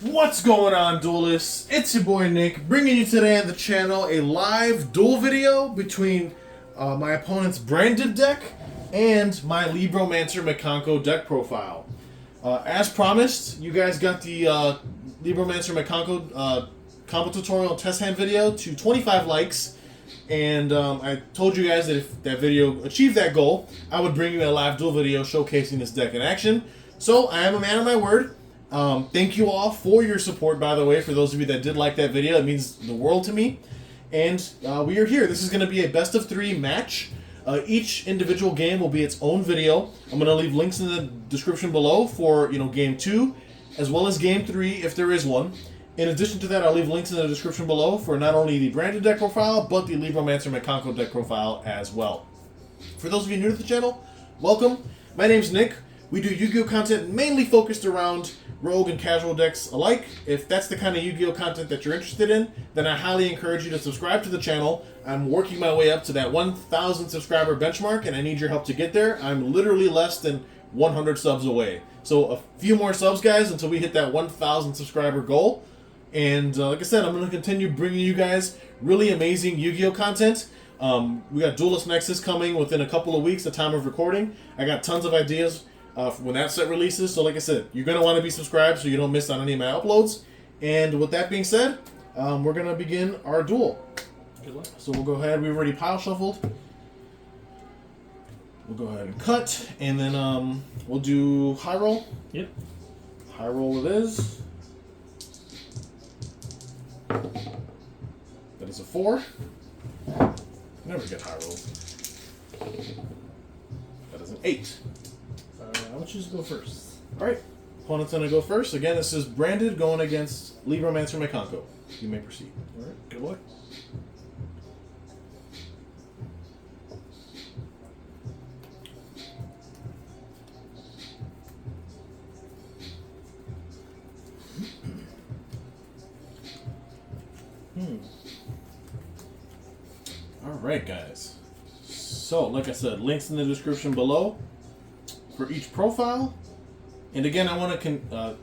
What's going on, duelists? It's your boy Nick, bringing you today on the channel a live duel video between my opponent's branded deck and my LIBROMANCER MIKANKO deck profile. As promised, you guys got the LIBROMANCER MIKANKO combo tutorial and test hand video to 25 likes, and I told you guys that if that video achieved that goal, I would bring you a live duel video showcasing this deck in action. So I am a man of my word. Thank you all for your support, by the way. For those of you that did like that video, it means the world to me. And we are here. This is going to be a best of 3 match. Each individual game will be its own video. I'm going to leave links in the description below for game 2, as well as game 3 if there is one. In addition to that, I'll leave links in the description below for not only the branded deck profile, but the LIBROMANCER MIKANKO deck profile as well. For those of you new to the channel, welcome. My name's Nick. We do Yu-Gi-Oh! Content mainly focused around rogue and casual decks alike. If that's the kind of Yu-Gi-Oh! Content that you're interested in, then I highly encourage you to subscribe to the channel. I'm working my way up to that 1,000 subscriber benchmark, and I need your help to get there. I'm literally less than 100 subs away. So a few more subs, guys, until we hit that 1,000 subscriber goal. And like I said, I'm going to continue bringing you guys really amazing Yu-Gi-Oh! Content. We got Duelist Nexus coming within a couple of weeks, the time of recording. I got tons of ideas when that set releases. So like I said, you're going to want to be subscribed so you don't miss on any of my uploads. And with that being said, we're going to begin our duel. Good luck. So we'll go ahead. We've already pile shuffled. We'll go ahead and cut. And then we'll do high roll. Yep. High roll it is. That is a 4. Never get high rolls. That is an 8. I want you to go first. Alright, opponent's gonna go first. Again, this is branded going against LIBROMANCER MIKANKO. You may proceed. Alright, good luck. Alright, guys. So, like I said, links in the description below for each profile. And again, I want to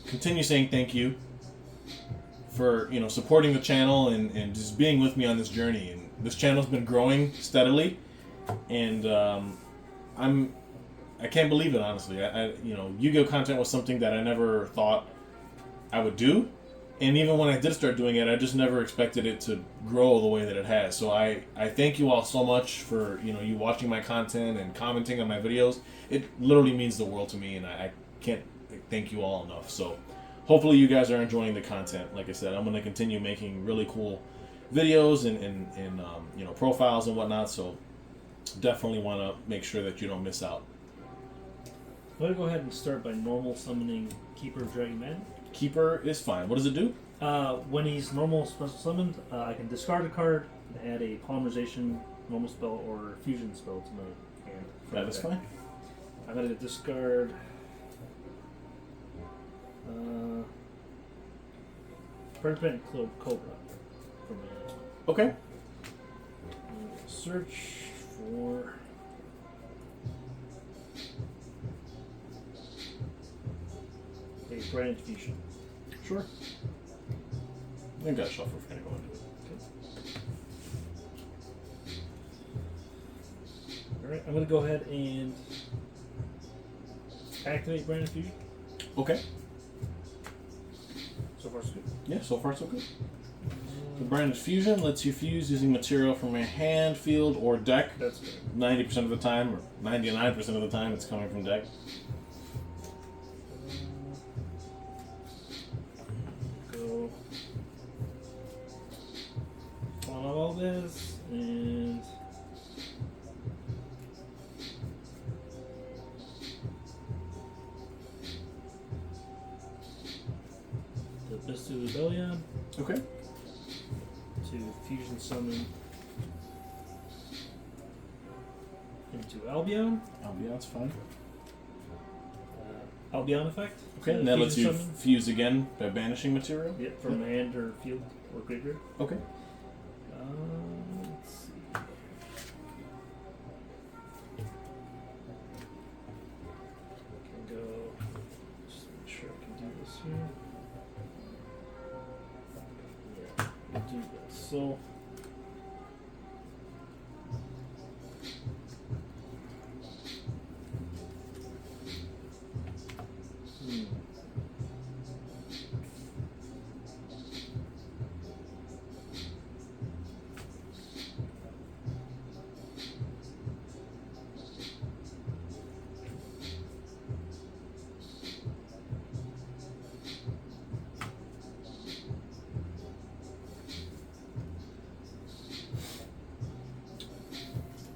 continue saying thank you for supporting the channel and just being with me on this journey. And this channel's been growing steadily, and I can't believe it, honestly. Yu-Gi-Oh! Content was something that I never thought I would do. And even when I did start doing it, I just never expected it to grow the way that it has. So I thank you all so much for you watching my content and commenting on my videos. It literally means the world to me, and I can't thank you all enough. So hopefully you guys are enjoying the content. Like I said, I'm going to continue making really cool videos and profiles and whatnot. So definitely want to make sure that you don't miss out. I'm going to go ahead and start by normal summoning Keeper of Dragon Man. Keeper is fine. What does it do? When he's normal special summoned, I can discard a card and add a polymerization, normal spell, or fusion spell to my hand. That is fine. I'm going to discard Permanent Cobra from my hand. Okay. Search for a brand fusion. Sure. I think got shuffle if we're going to go into it. Okay. Alright, I'm going to go ahead and activate brand fusion. Okay. So far, so good. Yeah, so far so good. The branded fusion lets you fuse using material from your hand, field, or deck. That's good. 90% of the time, or 99% of the time, it's coming from deck. Go on all this and the Bistu Rebellion Okay. to fusion summon into Albion. Albion's fine. Albion effect. Okay, to and that lets you fusion summon. fuse again by banishing material. Yep, from hand or field or graveyard. Okay. Let's see. Can go. Just make sure I can do this here. Reversal.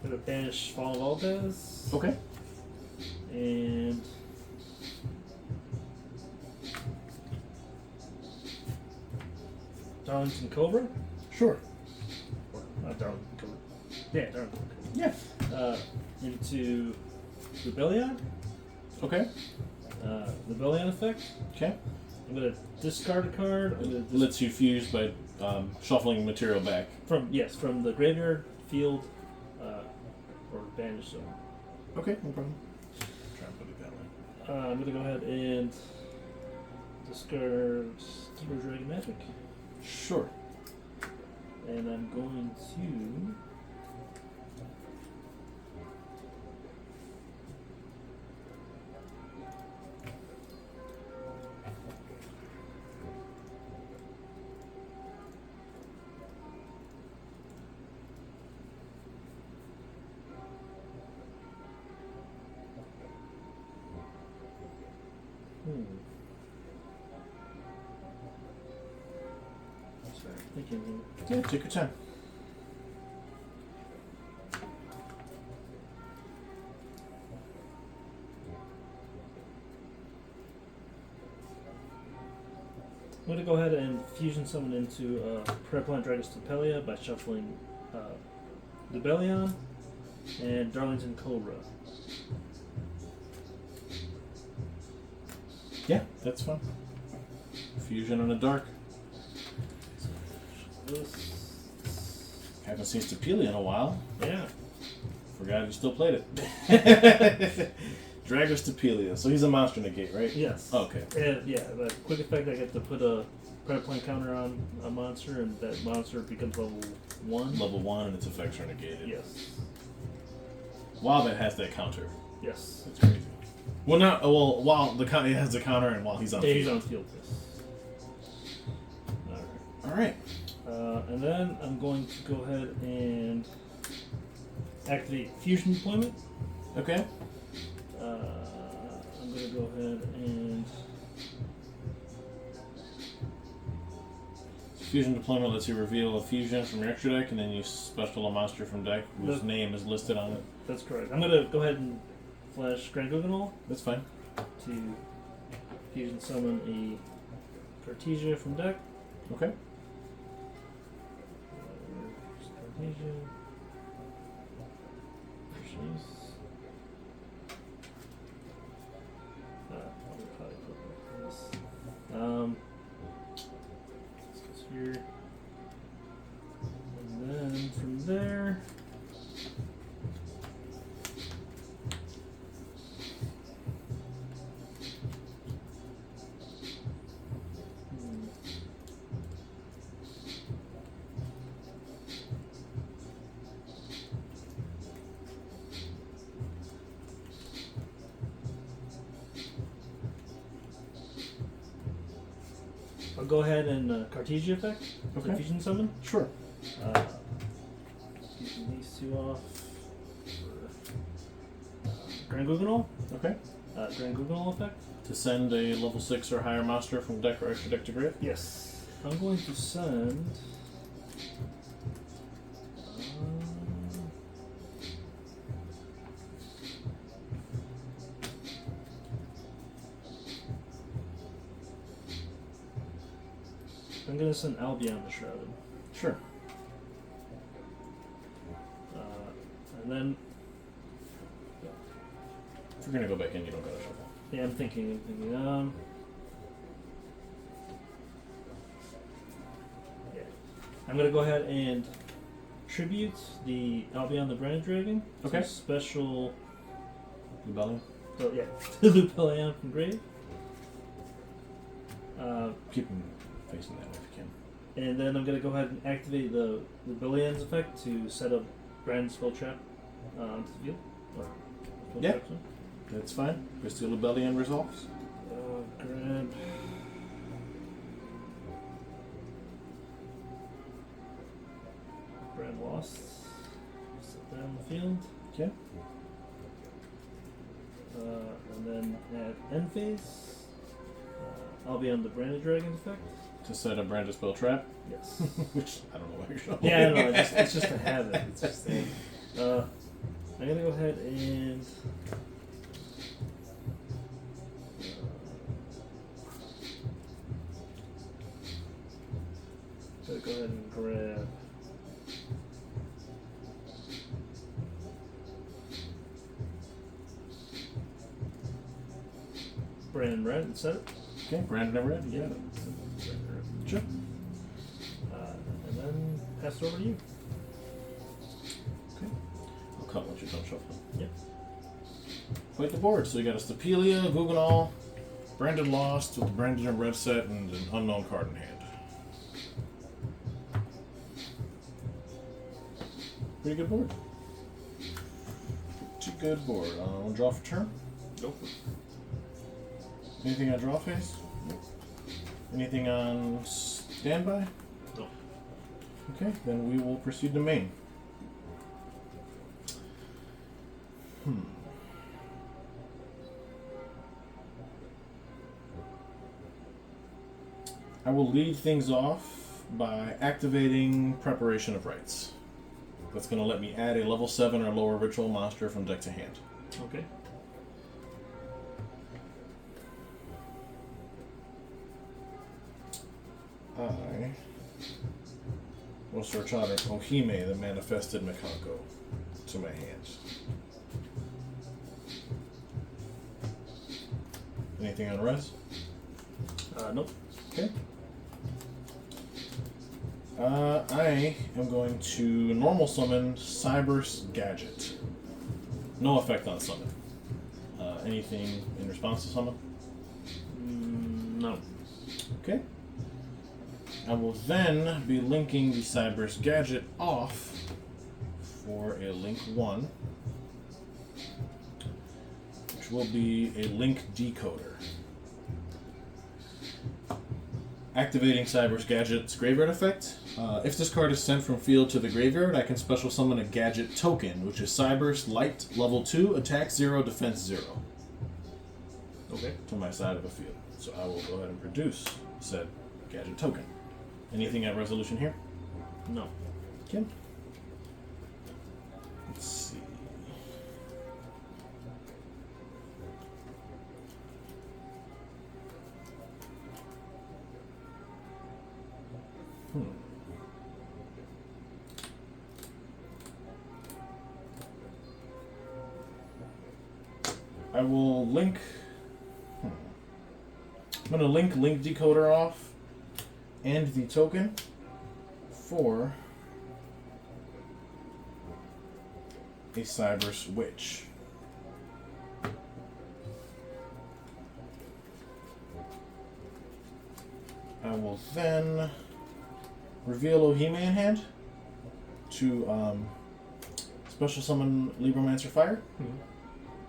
Gonna banish Fallen Valdez. Okay. And Darlington Cobra. Sure. Or not Darlington Cobra. Yeah, Darlington Cobra. Yeah. Into Rebellion. Okay. Rebellion effect. Okay. I'm gonna discard a card. I'm gonna Lets you fuse by shuffling material back. from the graveyard, field, or banish zone. Okay, no problem. Try and put it that way. I'm gonna go ahead and discard Keeper Dragon Magic, Sure. and I'm going to Sorry, thinking. Yeah, take your time. I'm going to go ahead and fusion summon into Preplant Dragus Tapelia by shuffling Debellion and Darlington Cobra. Yeah, that's fine. Fusion on the dark. This. Haven't seen Stapelia in a while. Yeah. Forgot you still played it. Dragger Stapelia. So he's a monster negate, right? Yes. Okay. And yeah, the quick effect, I get to put a Preplant counter on a monster, and that monster becomes level 1. Level 1 and its effects are negated. Yes. Wildbat has that counter. Yes. That's crazy. Well, not well. While the it has the counter, and while he's on. Yeah, field. he's on field. Yes. All right. All right. And then I'm going to go ahead and activate Fusion Deployment. Okay. I'm going to go ahead and Fusion deployment lets you reveal a fusion from your extra deck, and then you special a monster from deck whose name is listed on it. That's correct. I'm going to go ahead and flash Grand Guganol That's fine. to fusion summon a Cartesia from deck. Okay. Cartesia. There she is. I'll probably put this. This goes here. And then from there. I'll go ahead and Cartesia effect. Okay. The fusion summon. Sure. Keeping these two off. Grand Guganol. Okay. Grand Guganol effect. To send a level 6 or higher monster from deck or extra deck to grave. Yes. I'm going to send. I'm going to send Albion the Shrouded. Sure. And then. If you're gonna go back in, you don't gotta shuffle. Yeah, I'm thinking. Yeah. I'm gonna go ahead and tribute the Albion the Branded Dragon. Okay. To special. Rebellion. Oh, yeah. Lupelion from grave. Keep him facing that way if you can. And then I'm going to go ahead and activate the Billions effect to set up Brand Spell Trap onto the field. Or spell Yeah. trap, sorry. That's fine. Crystal Rebellion resolves. Grab. Brand Lost. Set that on the field. Okay. And then at end phase, I'll be on the Branded Dragon effect. To set a branded spell trap, Yes. which I don't know why you're showing. Yeah, I don't know. It's just a habit. It's just a. I'm gonna go ahead and. Gotta go ahead and grab. Brand Red and set it. Okay, Brandon and Red. Yeah. Sure. And then pass it over to you. Okay. I'll cut once you're done shuffling. Yep. Fight the board. So you got a Stapelia, Guggenol, Branded Lost with the Branded and Red set, and an unknown card in hand. Pretty good board. Pretty good board. Want to draw for turn? Go for it. Anything on draw phase? Nope. Anything on standby? No. Okay, then we will proceed to main. I will lead things off by activating Preparation of Rites. That's going to let me add a level 7 or lower ritual monster from deck to hand. Okay. I will search out an Ohime, the manifested Mikanko, to my hands. Anything on res? Nope. Okay. I am going to normal summon Cyber's Gadget. No effect on summon. Anything in response to summon? No. Okay. I will then be linking the Cyber's Gadget off for a link 1, which will be a link decoder. Activating Cyber's Gadget's graveyard effect. If this card is sent from field to the graveyard, I can special summon a Gadget token, which is Cyber's Light, level 2, attack 0, defense 0. Okay. To my side of the field. So I will go ahead and produce said Gadget token. Anything at resolution here? No. Okay. Let's see. I will link. I'm going to link decoder off and the token for a Cyber's Witch. I will then reveal Ohime in hand to special summon Libromancer Fire.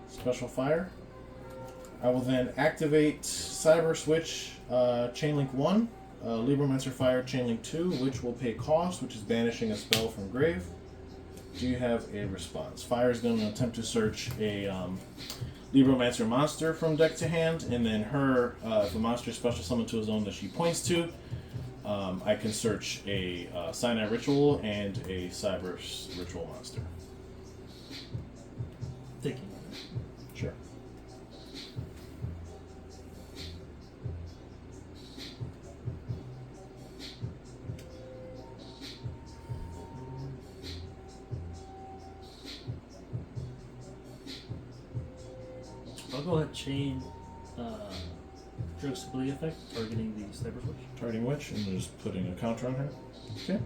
Special Fire. I will then activate Cyber Switch Chainlink 1, Libromancer Fire Chainlink 2, which will pay cost, which is banishing a spell from grave. Do you have a response? Fire is going to attempt to search a Libromancer monster from deck to hand, and then her, if a monster is special summoned to a zone that she points to, I can search a Sinai Ritual and a Cyber's Ritual monster. Thinking. Sure. I'll go ahead and chain Drug Stability effect, targeting the Cyber Switch. Targeting Witch, and just putting a counter on her. Okay.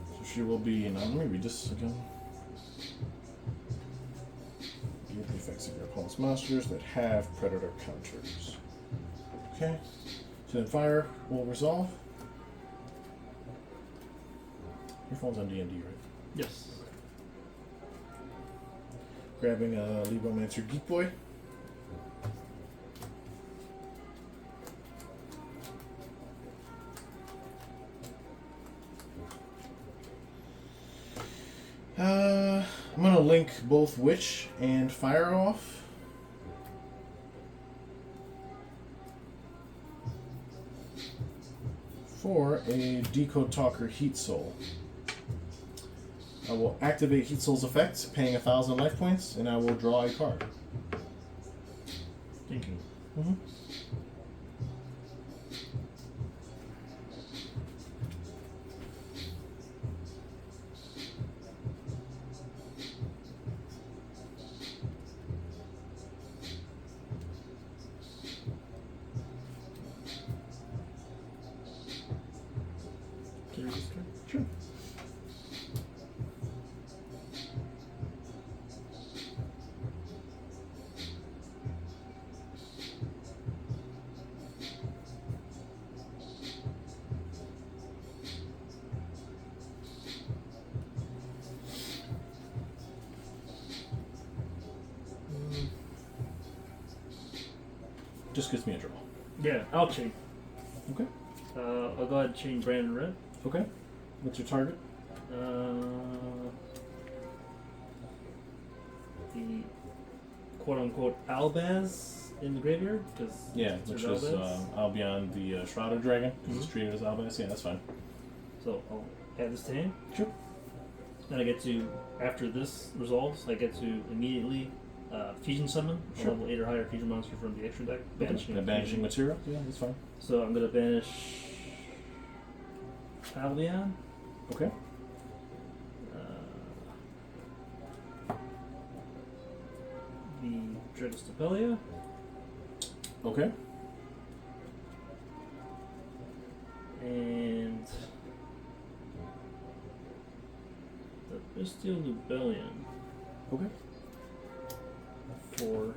So she will be, now let me read this again. Give the effects of your opponent's monsters that have predator counters. Okay. So then fire will resolve. Your phone's on D&D, right? Yes. Grabbing a Libromancer Geek Boy. I'm gonna link both Witch and Fire off. For a Decode Talker Heat Soul. I will activate Heat Soul's effect, paying 1,000 life points, and I will draw a card. Thank you. Mm-hmm. Can you read this card? Sure. Just gives me a draw. Yeah, I'll chain. Okay. I'll go ahead and chain Brandon Red. Okay. What's your target? The quote-unquote Albaz in the graveyard, because Yeah, which is Albion the Shrouded Dragon, because it's treated as Albaz. Yeah, that's fine. So I'll add this to hand. Sure. Then I get to, after this resolves, I get to immediately fusion summon a level 8 or higher fusion monster from the extra deck. Banishing, banishing material? Yeah, that's fine. So I'm going to banish Albion. Okay. The Dreadless Tapelia. Okay. And the Bestial Rebellion Okay. for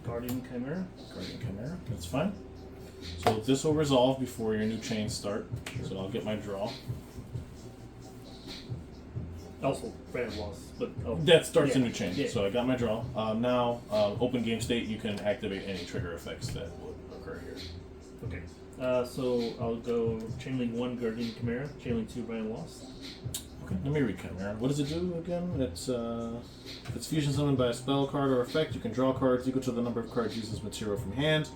Guardian Chimera. Guardian Chimera, that's fine. So this will resolve before your new chains start. So I'll get my draw. Also, Brandon lost, but That starts a yeah, new chain. yeah. So I got my draw. Now, open game state, you can activate any trigger effects that would occur here. Okay. So I'll go Chainlink 1 Guardian Chimera, Chainlink 2 Brandon lost. Okay, let me read Chimera. What does it do again? If it's fusion summoned by a spell card or effect, you can draw cards equal to the number of cards used as material from hand.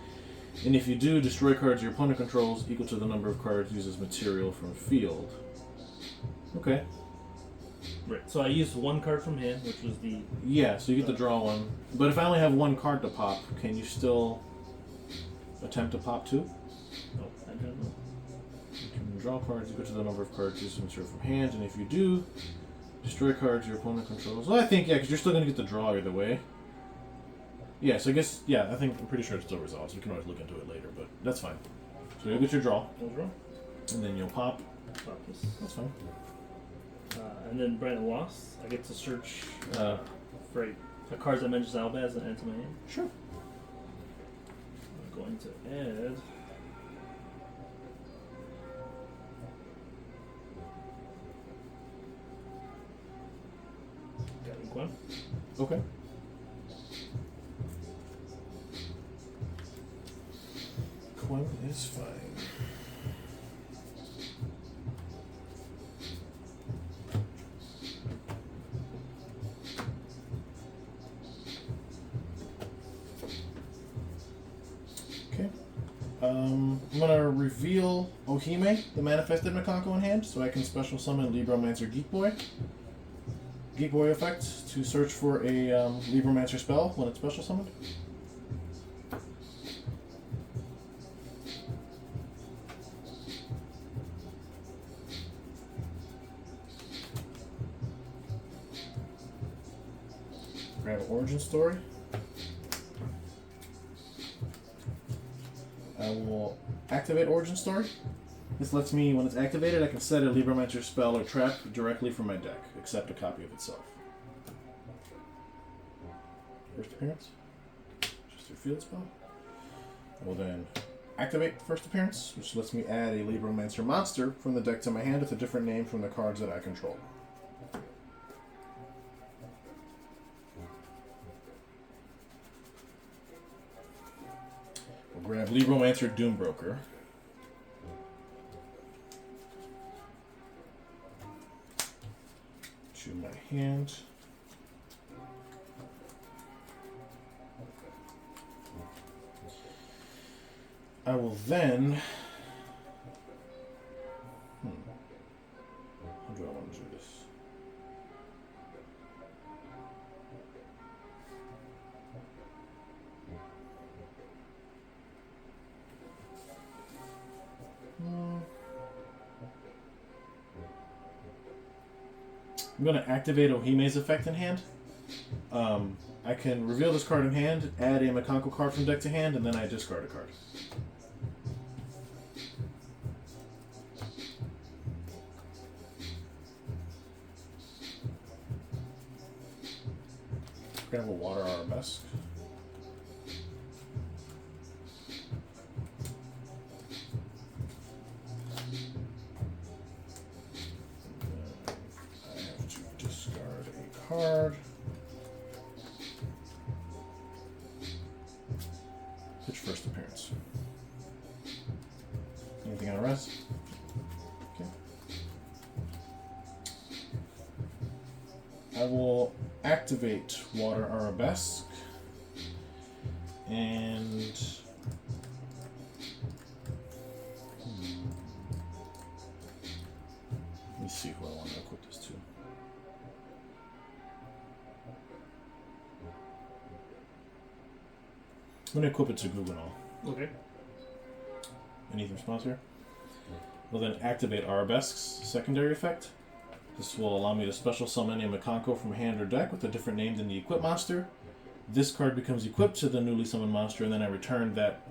And if you do, destroy cards your opponent controls equal to the number of cards used as material from field. Okay. Right. So I used one card from hand, which was the. Yeah, so you get to draw one. But if I only have one card to pop, can you still attempt to pop two? Oh, I don't know. You can draw cards equal to the number of cards used as material from hand, and if you do, destroy cards your opponent controls. Well, I think, yeah, because you're still going to get the draw either way. Yeah, so I guess, yeah, I'm pretty sure it still resolves. We can always look into it later, but that's fine. So you'll get your draw, I'll draw. and then you'll pop. Pop this. That's fine. And then Brandon lost. I get to search for a card that mentions Albaz and add to my hand. Sure. I'm going to add. Guardian Quan. Okay. Quinn is fine. Okay. I'm gonna reveal Ohime, the manifested Mikanko in hand, so I can special summon Libromancer Geek Boy. Geek Boy effect to search for a Libromancer spell when it's special summoned. Grab Origin Story. I will activate Origin Story. This lets me, when it's activated, I can set a Libromancer spell or trap directly from my deck, except a copy of itself. First appearance. Just your field spell. I will then activate first appearance, which lets me add a Libromancer monster from the deck to my hand with a different name from the cards that I control. We'll grab Libromancer Doombroker. To my hand. I will then... How do I want to do this? I'm going to activate Ohime's effect in hand. I can reveal this card in hand, add a Mikanko card from deck to hand, and then I discard a card. Grab a Water Arabesque. I have to discard a card. Pitch first appearance. Anything on a res? Okay. I will activate Water Arabesque and let me see who I want to equip this to. I'm going to equip it to Guggenol. Okay. Anything response here? We'll then activate Arabesque's secondary effect. This will allow me to special summon a Mikanko from hand or deck with a different name than the equipped monster. This card becomes equipped to the newly summoned monster, and then I return that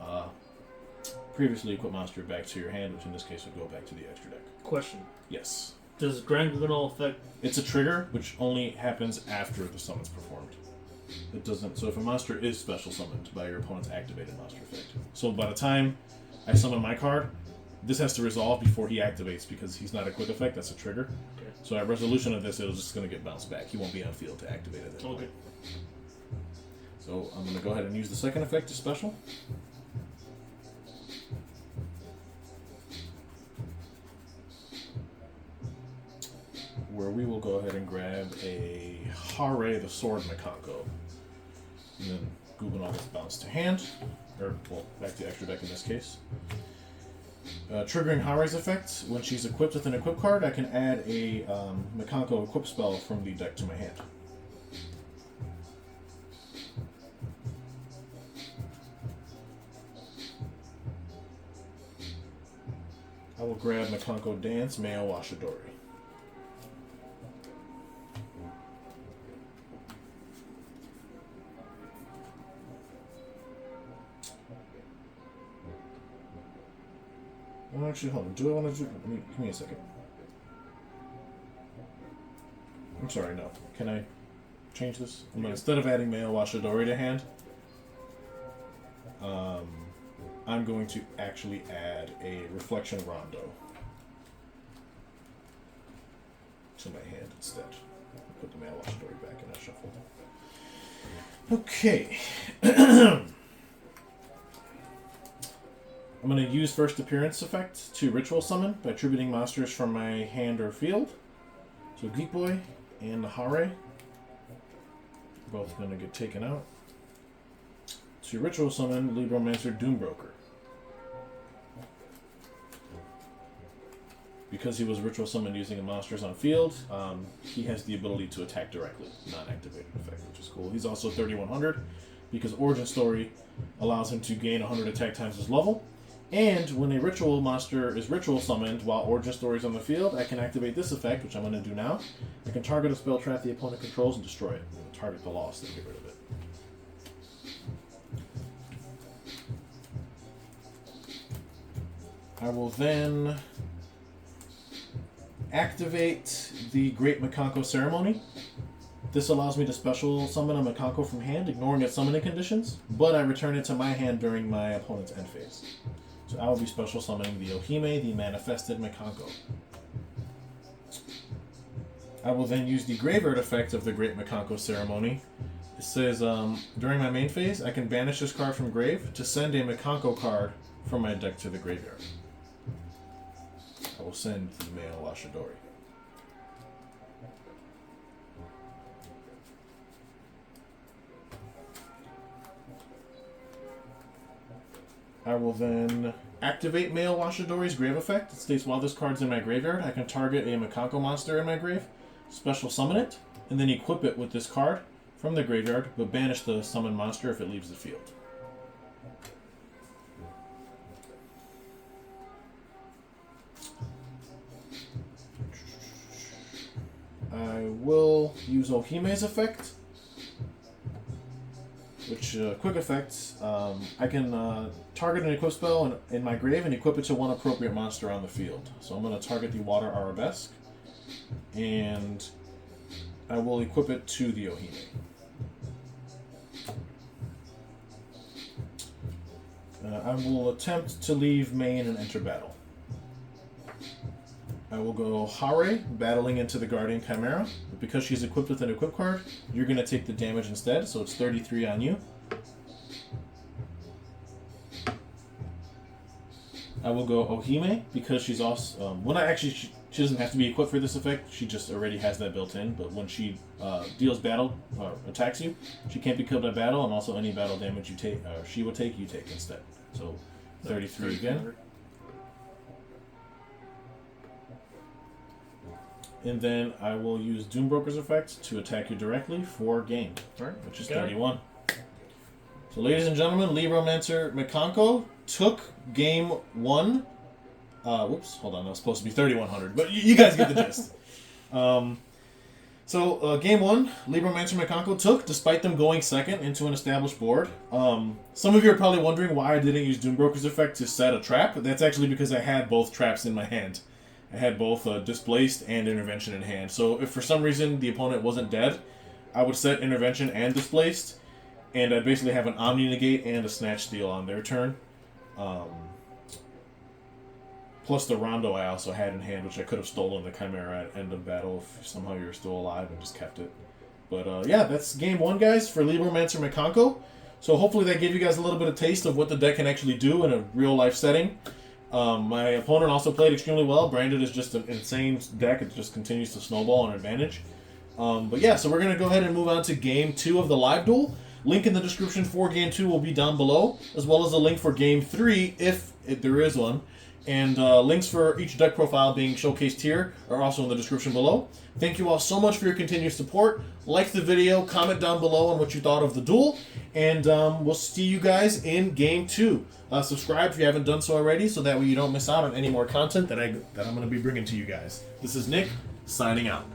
previously equipped monster back to your hand, which in this case would go back to the extra deck. Question. Yes. Does Grand Guggenol affect... It's a trigger, which only happens after the summon's performed. It doesn't... So if a monster is special summoned by your opponent's activated monster effect. So by the time I summon my card, this has to resolve before he activates because he's not a quick effect, that's a trigger. Okay. So at resolution of this, it's just going to get bounced back. He won't be on field to activate it. Okay. So I'm going to go ahead and use the second effect to special. Where we will go ahead and grab a Hare the Sword Mikanko. And then Guggenol gets bounced to hand. Or, well, back to extra deck in this case. Triggering Hare's effect, when she's equipped with an equip card, I can add a Mikanko equip spell from the deck to my hand. I will grab Mikanko Dance, Meo Washidori. Oh, actually, hold on. Do I want to do... Give me a second. I'm sorry, no. Can I change this? Instead of adding Meo Washidori to hand, I'm going to actually add a Reflection Rondo to my hand instead. Put the Meo Washidori back in that shuffle. Okay. I'm going to use first appearance effect to ritual summon by attributing monsters from my hand or field. So Geek Boy and the Hare both going to get taken out. To ritual summon Libromancer Doombroker. Because he was ritual summoned using monsters on field, he has the ability to attack directly, non-activated effect, which is cool. He's also 3100 because Origin Story allows him to gain 100 attack times his level. And when a ritual monster is ritual summoned while Origin Story is on the field, I can activate this effect, which I'm going to do now. I can target a spell trap the opponent controls and destroy it. Target the loss and get rid of it. I will then activate the Great Mikanko Ceremony. This allows me to special summon a Mikanko from hand, ignoring its summoning conditions, but I return it to my hand during my opponent's end phase. So I will be special summoning the Ohime, the manifested Mikanko. I will then use the graveyard effect of the Great Mikanko Ceremony. It says, during my main phase, I can banish this card from grave to send a Mikanko card from my deck to the graveyard. I will send the male Washidori. I will then activate male Washidori's grave effect. It states while this card's in my graveyard, I can target a Mikanko monster in my grave, special summon it, and then equip it with this card from the graveyard, but banish the summoned monster if it leaves the field. I will use Ohime's effect, which, quick effects, I can target an equip spell in my grave and equip it to one appropriate monster on the field. So I'm going to target the Water Arabesque, and I will equip it to the Ohime. I will attempt to leave main and enter battle. I will go Hare, battling into the Guardian Chimera. But because she's equipped with an equip card, you're going to take the damage instead, so it's 33 on you. I will go Ohime, because she's also... she doesn't have to be equipped for this effect, she just already has that built in, but when she deals battle, or attacks you, she can't be killed by battle, and also any battle damage you take, she will take, you take instead. So, 33 again. And then I will use Doombroker's effect to attack you directly for game, which is 31. So, ladies and gentlemen, LIBROMANCER Mikanko took game 1. Whoops, hold on, that was supposed to be 3,100, but you guys get the gist. Game 1, LIBROMANCER Mikanko took, despite them going second into an established board. Some of you are probably wondering why I didn't use Doombroker's effect to set a trap. That's actually because I had both traps in my hand. I had both Displaced and Intervention in hand. So if for some reason the opponent wasn't dead, I would set Intervention and Displaced, and I'd basically have an Omni Negate and a Snatch Steal on their turn. Plus the Rondo I also had in hand, which I could have stolen the Chimera at end of battle if somehow you're still alive and just kept it. But yeah, that's game 1, guys, for LIBROMANCER Mikanko. So hopefully that gave you guys a little bit of taste of what the deck can actually do in a real-life setting. My opponent also played extremely well. Branded is just an insane deck. It just continues to snowball an advantage. But yeah, so we're going to go ahead and move on to game 2 of the live duel. Link in the description for game 2 will be down below, as well as a link for game 3, if there is one. And links for each deck profile being showcased here are also in the description below. Thank you all so much for your continued support. Like the video, comment down below on what you thought of the duel, and we'll see you guys in game 2. Subscribe if you haven't done so already, so that way you don't miss out on any more content that I'm going to be bringing to you guys. This is Nick, signing out.